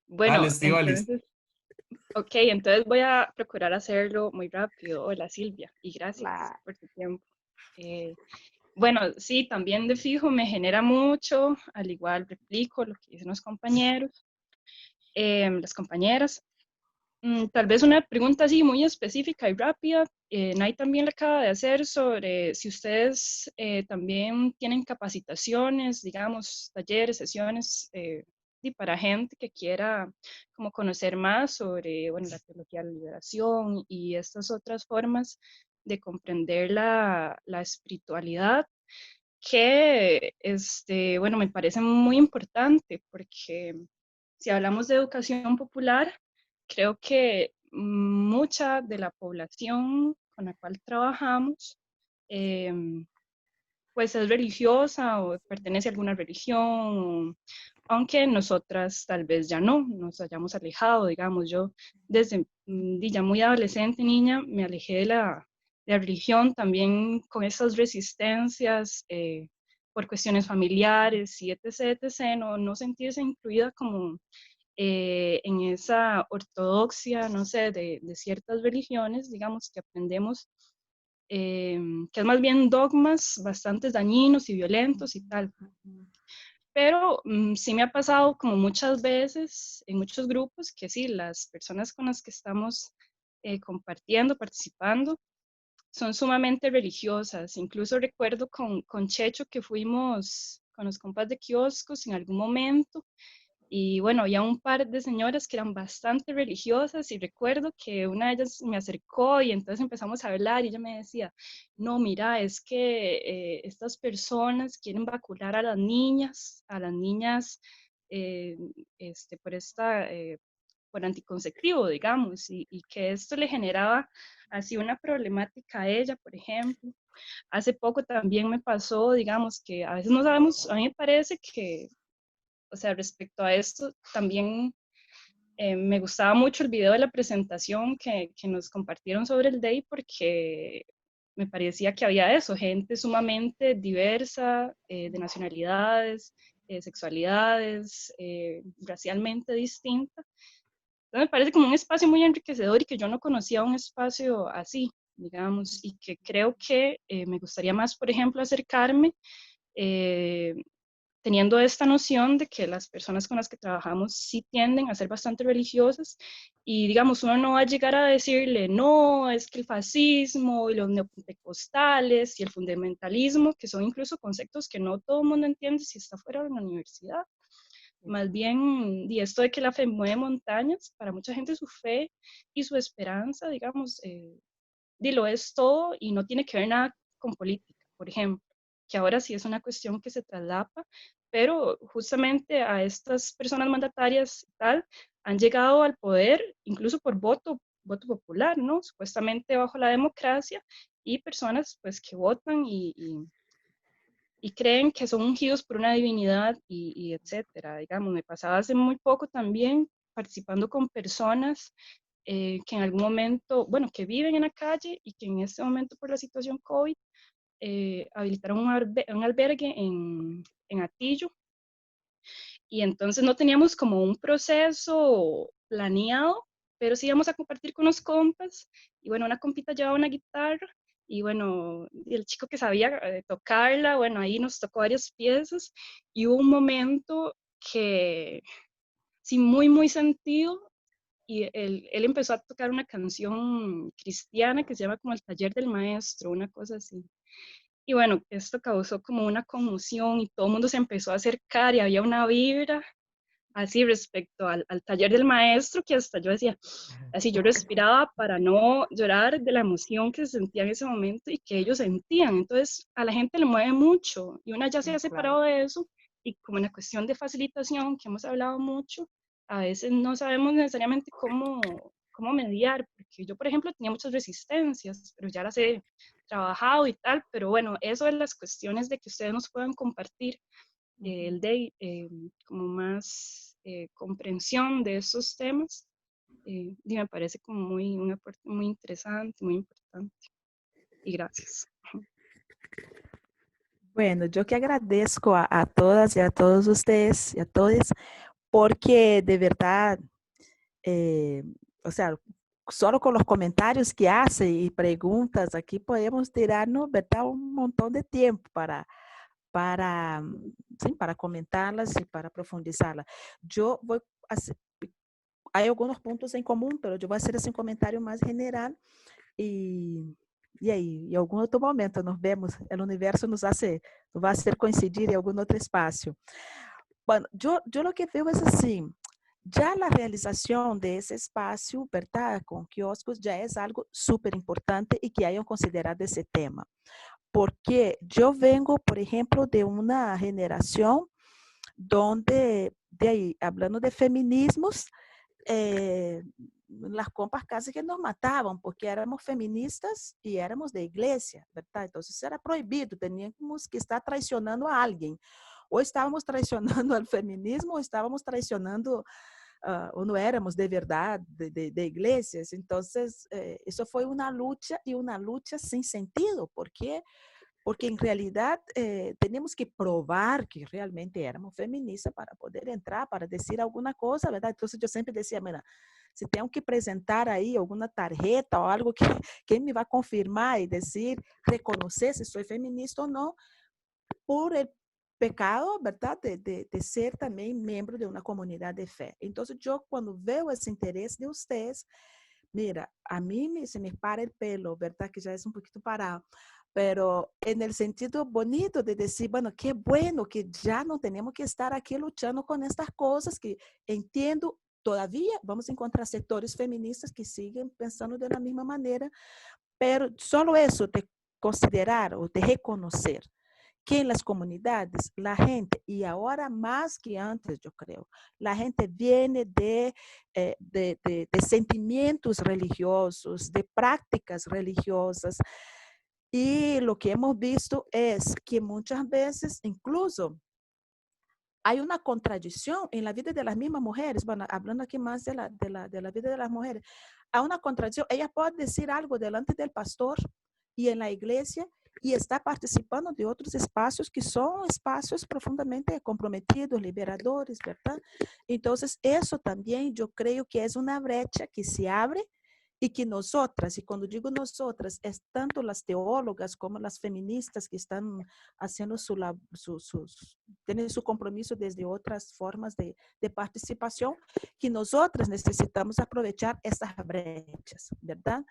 bueno, Dale, Estíbaliz. entonces voy a procurar hacerlo muy rápido. Hola Silvia, y gracias por tu tiempo. Bueno, sí, también de fijo me genera mucho, al igual replico lo que dicen los compañeros, las compañeras. Tal vez una pregunta así muy específica y rápida. Nay también le acaba de hacer sobre si ustedes también tienen capacitaciones, digamos, talleres, sesiones y para gente que quiera como conocer más sobre, bueno, la teología de la liberación y estas otras formas de comprender la espiritualidad, que, bueno, me parece muy importante porque si hablamos de educación popular, creo que mucha de la población con la cual trabajamos, pues es religiosa o pertenece a alguna religión, aunque nosotras tal vez ya no, nos hayamos alejado, digamos. Yo desde ya muy adolescente, niña, me alejé de la religión también con esas resistencias por cuestiones familiares y etc., etc., no sentirse incluida como en esa ortodoxia, no sé, de ciertas religiones, digamos, que aprendemos, que es más bien dogmas bastante dañinos y violentos y tal. Pero sí me ha pasado como muchas veces en muchos grupos que sí, las personas con las que estamos compartiendo, participando, son sumamente religiosas. Incluso recuerdo con Checho que fuimos con los compas de kioscos en algún momento. Y bueno, había un par de señoras que eran bastante religiosas y recuerdo que una de ellas me acercó y entonces empezamos a hablar y ella me decía, no, mira, es que estas personas quieren vacunar a las niñas eh, por anticonceptivo, digamos, y que esto le generaba así una problemática a ella, por ejemplo. Hace poco también me pasó, digamos, que a veces no sabemos, a mí me parece que, o sea, respecto a esto, también me gustaba mucho el video de la presentación que nos compartieron sobre el DEI porque me parecía que había eso, gente sumamente diversa, de nacionalidades, sexualidades, racialmente distintas. Entonces me parece como un espacio muy enriquecedor y que yo no conocía un espacio así, digamos, y que creo que me gustaría más, por ejemplo, acercarme teniendo esta noción de que las personas con las que trabajamos sí tienden a ser bastante religiosas y, digamos, uno no va a llegar a decirle, no, es que el fascismo y los neopentecostales y el fundamentalismo, que son incluso conceptos que no todo el mundo entiende si está fuera de la universidad. Más bien, y esto de que la fe mueve montañas, para mucha gente su fe y su esperanza, digamos, lo es todo y no tiene que ver nada con política, por ejemplo, que ahora sí es una cuestión que se traslapa, pero justamente a estas personas mandatarias y tal han llegado al poder incluso por voto popular, ¿no? Supuestamente bajo la democracia y personas pues que votan y creen que son ungidos por una divinidad y etcétera. Digamos, me pasaba hace muy poco también participando con personas que en algún momento, bueno, que viven en la calle y que en este momento por la situación COVID habilitaron un albergue en Atillo y entonces no teníamos como un proceso planeado, pero sí íbamos a compartir con los compas y bueno, una compita llevaba una guitarra y bueno, y el chico que sabía tocarla, bueno, ahí nos tocó varias piezas y hubo un momento que sí, muy sentido y él empezó a tocar una canción cristiana que se llama como El Taller del Maestro, una cosa así. Y bueno, esto causó como una conmoción y todo el mundo se empezó a acercar y había una vibra así respecto al taller del maestro que hasta yo decía, así yo respiraba para no llorar de la emoción que se sentía en ese momento y que ellos sentían. Entonces a la gente le mueve mucho y una ya se ha separado de eso y como en la cuestión de facilitación que hemos hablado mucho, a veces no sabemos necesariamente cómo mediar, porque yo por ejemplo tenía muchas resistencias, pero ya las he trabajado y tal, pero bueno, eso es las cuestiones de que ustedes nos puedan compartir el de como más comprensión de estos temas, y me parece como un aporte muy interesante, muy importante. Y gracias. Bueno, yo que agradezco a todas y a todos ustedes y a todos, porque de verdad, o sea, solo con los comentarios que hace y preguntas, aquí podemos tirarnos, ¿verdad? Un montón de tiempo para comentarlas y para profundizarlas. Yo voy a hacer, hay algunos puntos en común, pero yo voy a hacer ese comentario más general y aí, em algum outro momento nos vemos, o universo nos vai fazer coincidir em algum outro espaço. Bueno, yo lo que veo es así, ya la realización de ese espacio, ¿verdad? Con kioscos ya es algo súper importante y que hayan considerado ese tema. Porque yo vengo, por ejemplo, de una generación donde, de ahí, hablando de feminismos, las compas casi que nos mataban porque éramos feministas y éramos de iglesia, ¿verdad? Entonces era prohibido, teníamos que estar traicionando a alguien. O estábamos traicionando al feminismo o estábamos traicionando, o no éramos de verdad de iglesias. Entonces, eso fue una lucha y una lucha sin sentido. ¿Por qué? Porque en realidad teníamos que probar que realmente éramos feministas para poder entrar, para decir alguna cosa, ¿verdad? Entonces yo siempre decía, mira, si tengo que presentar ahí alguna tarjeta o algo que me va a confirmar y decir, reconocer si soy feminista o no, por el pecado, ¿verdad? De ser también miembro de una comunidad de fe. Entonces yo cuando veo ese interés de ustedes, mira, a mí se me para el pelo, ¿verdad? Que ya es un poquito parado, pero en el sentido bonito de decir, bueno, qué bueno que ya no tenemos que estar aquí luchando con estas cosas que entiendo, todavía vamos a encontrar sectores feministas que siguen pensando de la misma manera, pero solo eso de considerar o de reconocer que en las comunidades la gente, y ahora más que antes yo creo, la gente viene de sentimientos religiosos, de prácticas religiosas, y lo que hemos visto es que muchas veces incluso hay una contradicción en la vida de las mismas mujeres. Bueno, hablando aquí más de la vida de las mujeres, hay una contradicción. Ellas pueden decir algo delante del pastor y en la iglesia y está participando de otros espacios que son espacios profundamente comprometidos, liberadores, ¿verdad? Entonces, eso también yo creo que es una brecha que se abre y que nosotras, y cuando digo nosotras, es tanto las teólogas como las feministas que están haciendo tienen su compromiso desde otras formas de participación, que nosotras necesitamos aprovechar esas brechas, ¿verdad?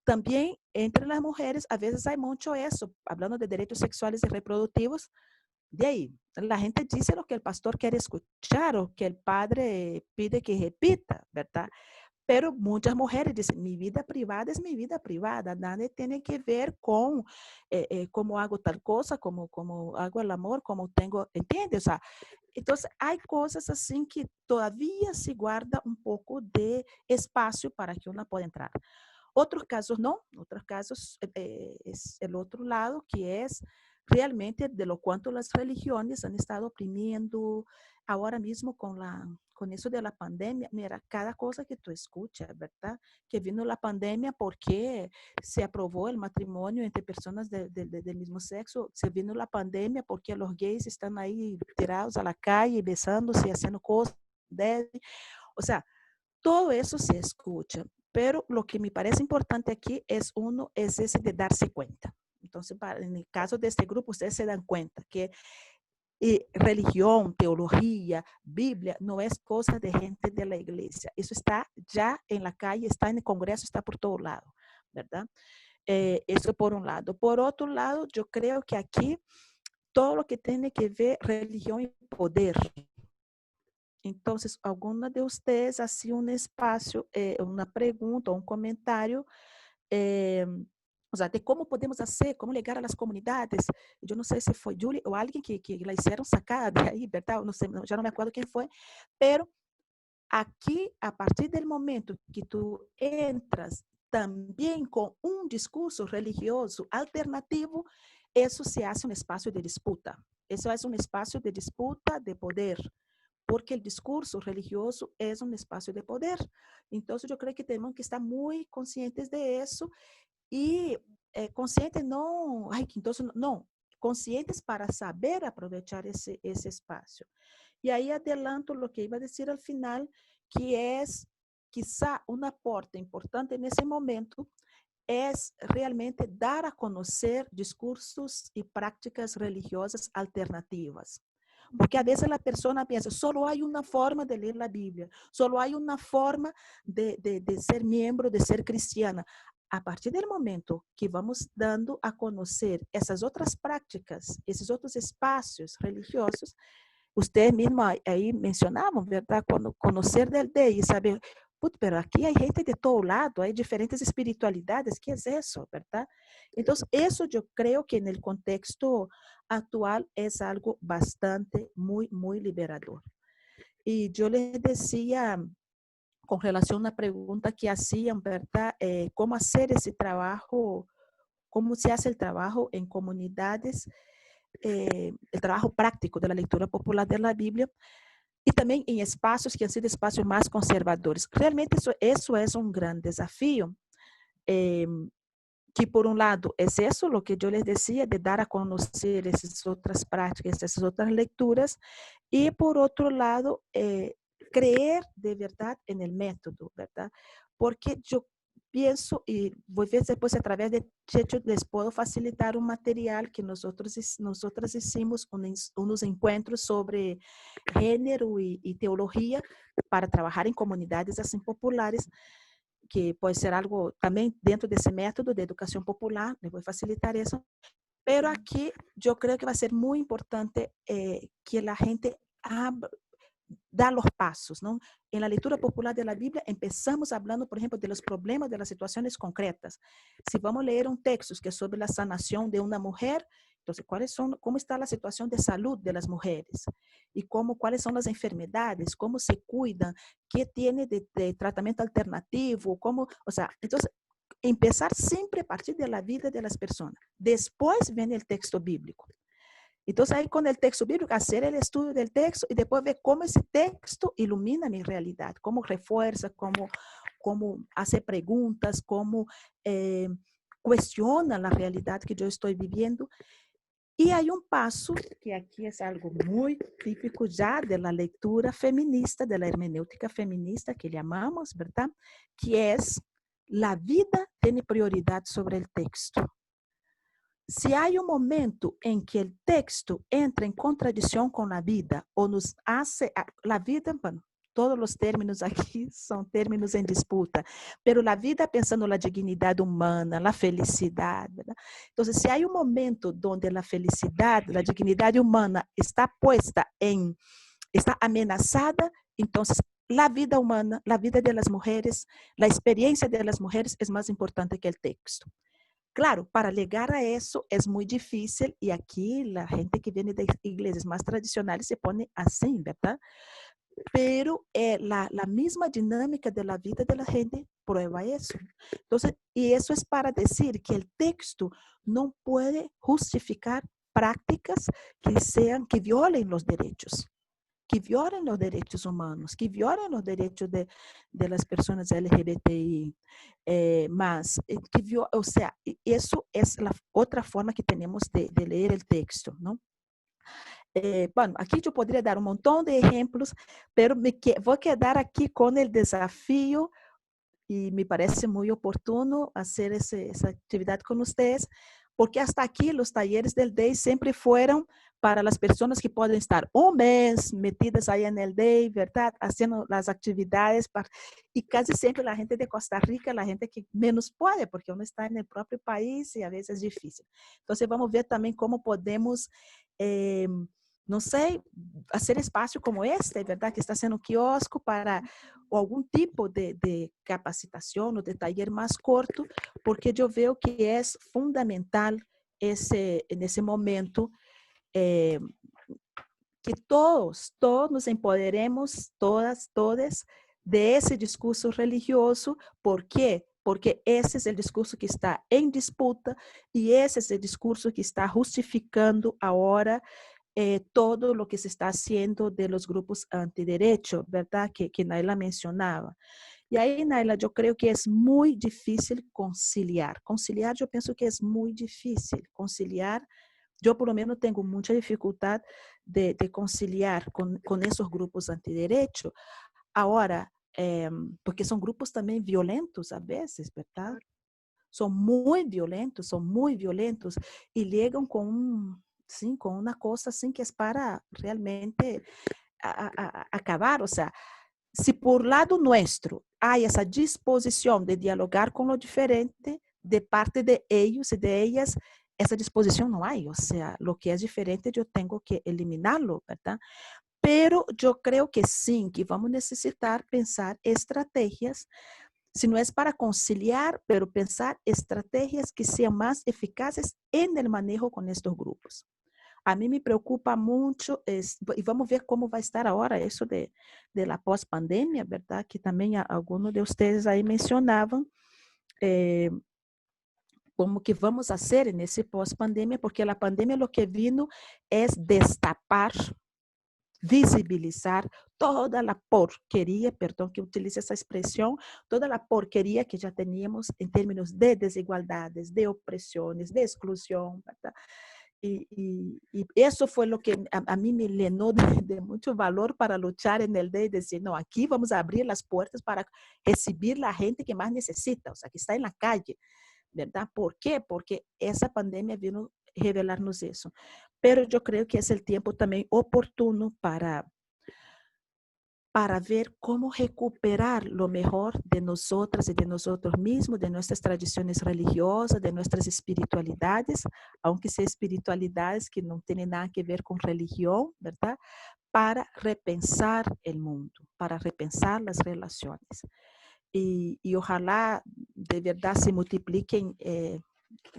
También entre las mujeres, a veces hay mucho eso, hablando de derechos sexuales y reproductivos, de ahí, la gente dice lo que el pastor quiere escuchar o que el padre pide que repita, ¿verdad? Pero muchas mujeres dicen, mi vida privada es mi vida privada, nada tiene que ver con cómo hago tal cosa, cómo hago el amor, cómo tengo, ¿entiendes? O sea, entonces hay cosas así que todavía se guarda un poco de espacio para que una pueda entrar. Otros casos no, otros casos es el otro lado, que es realmente de lo cuanto las religiones han estado oprimiendo ahora mismo con eso de la pandemia. Mira, cada cosa que tú escuchas, ¿verdad? Que vino la pandemia porque se aprobó el matrimonio entre personas del mismo sexo, se vino la pandemia porque los gays están ahí tirados a la calle, besándose, haciendo cosas. O sea, todo eso se escucha, pero lo que me parece importante aquí es ese de darse cuenta. Entonces, en el caso de este grupo, ustedes se dan cuenta que religión, teología, Biblia, no es cosa de gente de la iglesia. Eso está ya en la calle, está en el Congreso, está por todo lado, ¿verdad? Eso por un lado. Por otro lado, yo creo que aquí todo lo que tiene que ver religión y poder. Entonces, alguna de ustedes hacía un espacio, una pregunta o un comentario, o sea, de cómo podemos hacer, cómo llegar a las comunidades. Yo no sé si fue Julie o alguien que la hicieron sacar de ahí, ¿verdad? No sé, ya no me acuerdo quién fue, pero aquí, a partir del momento que tú entras también con un discurso religioso alternativo, eso se hace un espacio de disputa. Eso es un espacio de disputa de poder, porque el discurso religioso es un espacio de poder. Entonces, yo creo que tenemos que estar muy conscientes de eso y conscientes no, ay, entonces no, conscientes para saber aprovechar ese espacio. Y ahí adelanto lo que iba a decir al final, que es quizá un aporte importante en ese momento, es realmente dar a conocer discursos y prácticas religiosas alternativas. Porque a veces la persona piensa, solo hay una forma de leer la Biblia, solo hay una forma de ser miembro, de ser cristiana. A partir del momento que vamos dando a conocer esas otras prácticas, esos otros espacios religiosos, ustedes mismos ahí mencionaban, ¿verdad? Cuando conocer de y saber, pero aquí hay gente de todo lado, hay diferentes espiritualidades, ¿qué es eso, verdad? Entonces, eso yo creo que en el contexto actual es algo bastante, muy liberador. Y yo les decía, con relación a una pregunta que hacían, ¿verdad? ¿Cómo hacer ese trabajo? ¿Cómo se hace el trabajo en comunidades? El trabajo práctico de la lectura popular de la Biblia y también en espacios que han sido espacios más conservadores. Realmente eso es un gran desafío, que por un lado es eso, lo que yo les decía, de dar a conocer esas otras prácticas, esas otras lecturas, y por otro lado, creer de verdad en el método, ¿verdad? Porque yo pienso, y voy a ver después a través de Checho les puedo facilitar un material que nosotras hicimos unos encuentros sobre género y teología para trabajar en comunidades así populares, que puede ser algo también dentro de ese método de educación popular, les voy a facilitar eso. Pero aquí yo creo que va a ser muy importante que la gente da los pasos, ¿no? En la lectura popular de la Biblia empezamos hablando, por ejemplo, de los problemas de las situaciones concretas. Si vamos a leer un texto que es sobre la sanación de una mujer, entonces, ¿cómo está la situación de salud de las mujeres? Y cuáles son las enfermedades, cómo se cuidan, qué tiene de tratamiento alternativo, o sea, entonces, empezar siempre a partir de la vida de las personas. Después viene el texto bíblico. Entonces, ahí con el texto bíblico, hacer el estudio del texto y después ver cómo ese texto ilumina mi realidad, cómo refuerza, cómo hace preguntas, cómo cuestiona la realidad que yo estoy viviendo. Y hay un paso, que aquí es algo muy típico ya de la lectura feminista, de la hermenéutica feminista que llamamos, ¿verdad? Que es la vida tiene prioridad sobre el texto. Si hay un momento en que el texto entra en contradicción con la vida o nos hace, la vida, bueno, todos los términos aquí son términos en disputa, pero la vida pensando en la dignidad humana, la felicidad, ¿verdad? Entonces, si hay un momento donde la felicidad, la dignidad humana está puesta en, está amenazada, entonces la vida humana, la vida de las mujeres, la experiencia de las mujeres es más importante que el texto. Claro, para llegar a eso es muy difícil y aquí la gente que viene de iglesias más tradicionales se pone así, ¿verdad? Pero la misma dinámica de la vida de la gente prueba eso. Entonces, y eso es para decir que el texto no puede justificar prácticas que sean, que violen los derechos. Que violen los derechos humanos, que violen los derechos de las personas LGBTI, más, o sea, eso es la otra forma que tenemos de leer el texto, ¿no? Bueno, aquí yo podría dar un montón de ejemplos, pero voy a quedar aquí con el desafío y me parece muy oportuno hacer esa actividad con ustedes, porque hasta aquí los talleres del DEI siempre fueron para las personas que pueden estar un mes metidas ahí en el DEI, ¿verdad? Haciendo las actividades, y casi siempre la gente de Costa Rica, la gente que menos puede, porque uno está en el propio país y a veces es difícil. Entonces vamos a ver también cómo podemos, no sé, hacer espacio como este, ¿verdad? Que está haciendo quiosco para o algún tipo de capacitación o de taller más corto, porque yo veo que es fundamental en ese momento que todos nos empoderemos, todas, de ese discurso religioso. ¿Por qué? Porque ese es el discurso que está en disputa y ese es el discurso que está justificando ahora todo lo que se está haciendo de los grupos antiderecho, ¿verdad? Que Naila mencionaba. Y ahí, Naila, yo creo que es muy difícil conciliar. Conciliar, yo pienso que es muy difícil. Conciliar, yo por lo menos tengo mucha dificultad de conciliar con esos grupos antiderecho. Ahora, porque son grupos también violentos a veces, ¿verdad? Son muy violentos y llegan con sim, com uma coisa assim que é para realmente acabar. O sea, se por lado nuestro hay esa disposición de dialogar con lo diferente, de parte de ellos y de ellas, esa disposición no hay. O sea, lo que es diferente yo tengo que eliminarlo, ¿verdad? Pero yo creo que sí, que vamos a necesitar pensar estrategias, si no es para conciliar, pero pensar estrategias que sean más eficaces en el manejo con estos grupos. A mí me preocupa mucho, y vamos a ver cómo va a estar ahora eso de la pós-pandemia, ¿verdad? Que también algunos de ustedes ahí mencionaban, como que vamos a hacer en ese pós-pandemia, porque la pandemia lo que vino es destapar, visibilizar toda la porquería, perdón que utilice esa expresión, toda la porquería que ya teníamos en términos de desigualdades, de opresiones, de exclusión, ¿verdad? Y eso fue lo que a mí me llenó de mucho valor para luchar en el DEI, decir, no, aquí vamos a abrir las puertas para recibir la gente que más necesita, o sea, que está en la calle, ¿verdad? ¿Por qué? Porque esa pandemia vino a revelarnos eso. Pero yo creo que es el tiempo también oportuno para ver cómo recuperar lo mejor de nosotras y de nosotros mismos, de nuestras tradiciones religiosas, de nuestras espiritualidades, aunque sean espiritualidades que no tienen nada que ver con religión, ¿verdad? Para repensar el mundo, para repensar las relaciones. Y ojalá de verdad se multipliquen,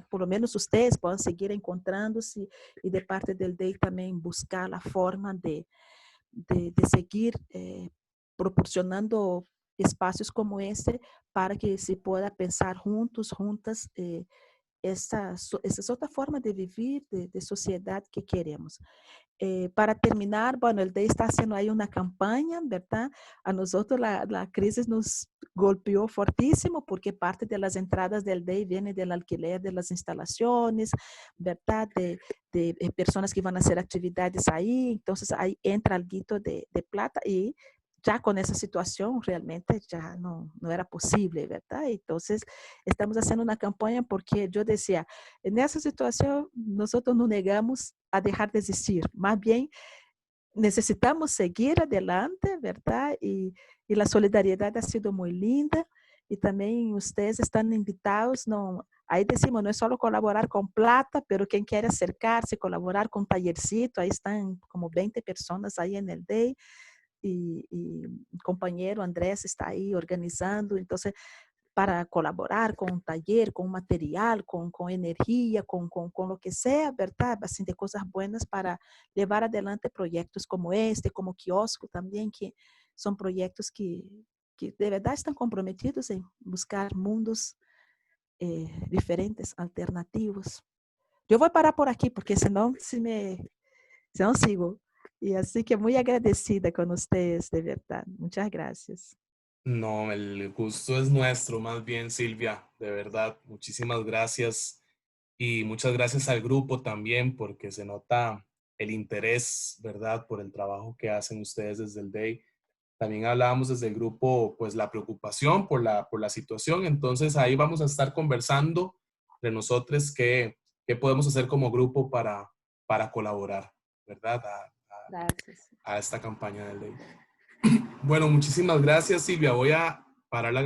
por lo menos ustedes puedan seguir encontrándose y de parte del DEI también buscar la forma de seguir proporcionando espacios como este para que se pueda pensar juntos, juntas, essa outra forma de viver, de sociedade que queremos. Para terminar, bueno, el DEI está haciendo ahí una campaña, ¿verdad? A nosotros la crisis nos golpeó fortísimo porque parte de las entradas del DEI viene del alquiler de las instalaciones, ¿verdad? De personas que van a hacer actividades ahí, entonces ahí entra algo de plata y ya con esa situación realmente ya no era posible, ¿verdad? Entonces estamos haciendo una campaña porque yo decía, en esa situación nosotros no negamos a dejar de existir, más bien necesitamos seguir adelante, ¿verdad? Y la solidaridad ha sido muy linda y también ustedes están invitados, no, ahí decimos, no es solo colaborar con plata, pero quien quiere acercarse, colaborar con tallercito, ahí están como 20 personas ahí en el DEI. Y un compañero Andrés está ahí organizando, entonces para colaborar con un taller, con material, con energía, con lo que sea, ¿verdad? Así de cosas buenas para llevar adelante proyectos como este, como Quiosco también, que son proyectos que de verdad están comprometidos en buscar mundos diferentes, alternativos. Yo voy a parar por aquí porque senão sigo. Y así que muy agradecida con ustedes, de verdad. Muchas gracias. No, el gusto es nuestro, más bien, Silvia, de verdad. Muchísimas gracias. Y muchas gracias al grupo también, porque se nota el interés, ¿verdad?, por el trabajo que hacen ustedes desde el DEI. También hablábamos desde el grupo, pues, la preocupación por la situación. Entonces, ahí vamos a estar conversando de nosotros qué podemos hacer como grupo para colaborar, ¿verdad?, Gracias. a esta campaña del DEI. Bueno, muchísimas gracias, Silvia. Voy a parar la